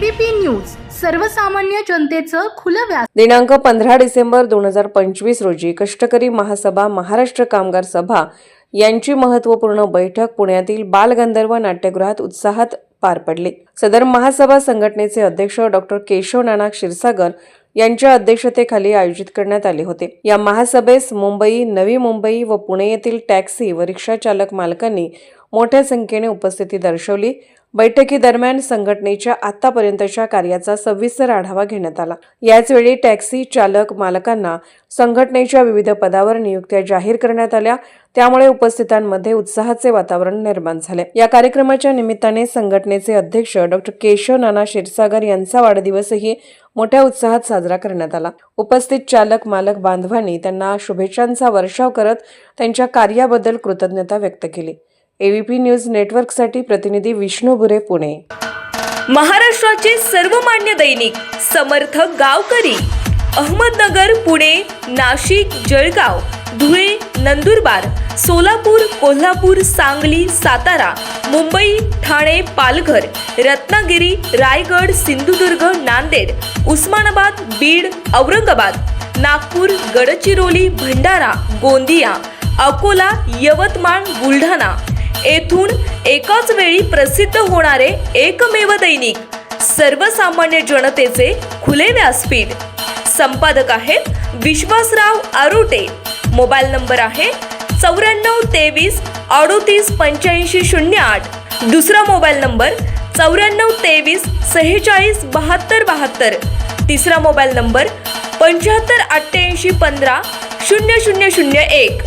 ABP news सर्वसामान्य जनतेचं खुलं व्यास। दिनांक 15 डिसेंबर 2025 रोजी कष्टकरी महासभा महाराष्ट्र कामगार सभा यांची महत्त्वपूर्ण बैठक पुण्यातील बालगंधर्व नाट्यगृहात उत्साहात पार पडली। सदर महासभा संघटनेचे अध्यक्ष डॉक्टर केशव नाना क्षीरसागर यांच्या अध्यक्षतेखाली आयोजित करण्यात आले होते। या महासभेस मुंबई, नवी मुंबई व पुणे येथील टॅक्सी व रिक्षा चालक मालकांनी मोठ्या संख्येने उपस्थिती दर्शवली। बैठकीदरम्यान संघटनेच्या आतापर्यंतच्या कार्याचा सविस्तर आढावा घेण्यात आला। याचवेळी टॅक्सी चालक मालकांना संघटनेच्या विविध पदावर नियुक्त्या जाहीर करण्यात आल्या, त्यामुळे उपस्थितांमध्ये उत्साहाचे वातावरण निर्माण झाले। या कार्यक्रमाच्या निमित्ताने संघटनेचे अध्यक्ष डॉक्टर केशव नाना क्षीरसागर यांचा वाढदिवसही मोठ्या उत्साहात साजरा करण्यात आला। उपस्थित चालक मालक बांधवांनी त्यांना शुभेच्छांचा वर्षाव करत त्यांच्या कार्याबद्दल कृतज्ञता व्यक्त केली। एबीपी न्यूज नेटवर्कसाठी प्रतिनिधी विष्णू बुरे, पुणे। महाराष्ट्राचे सर्वमान्य दैनिक समर्थ गावकरी अहमदनगर, पुणे, नाशिक, जळगाव, धुळे, नंदुरबार, सोलापूर, कोल्हापूर, सांगली, सातारा, मुंबई, ठाणे, पालघर, रत्नागिरी, रायगड, सिंधुदुर्ग, नांदेड, उस्मानाबाद, बीड, औरंगाबाद, नागपूर, गडचिरोली, भंडारा, गोंदिया, अकोला, यवतमाळ, बुलढाणा येथून एकाच वेळी प्रसिद्ध होणारे एकमेव दैनिक सर्वसामान्य जनतेचे खुले व्यासपीठ। संपादक आहेत विश्वासराव आरोटे। मोबाईल नंबर आहे 94 23 38 85 08। दुसरा मोबाईल नंबर 94 23 46 72 72। तिसरा मोबाईल नंबर 75 88 15 0001।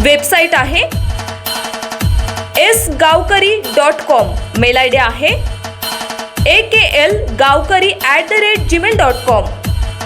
वेबसाईट आहे sgavkari.com। मेल आयडी आहे akl gavkari@gmail.com।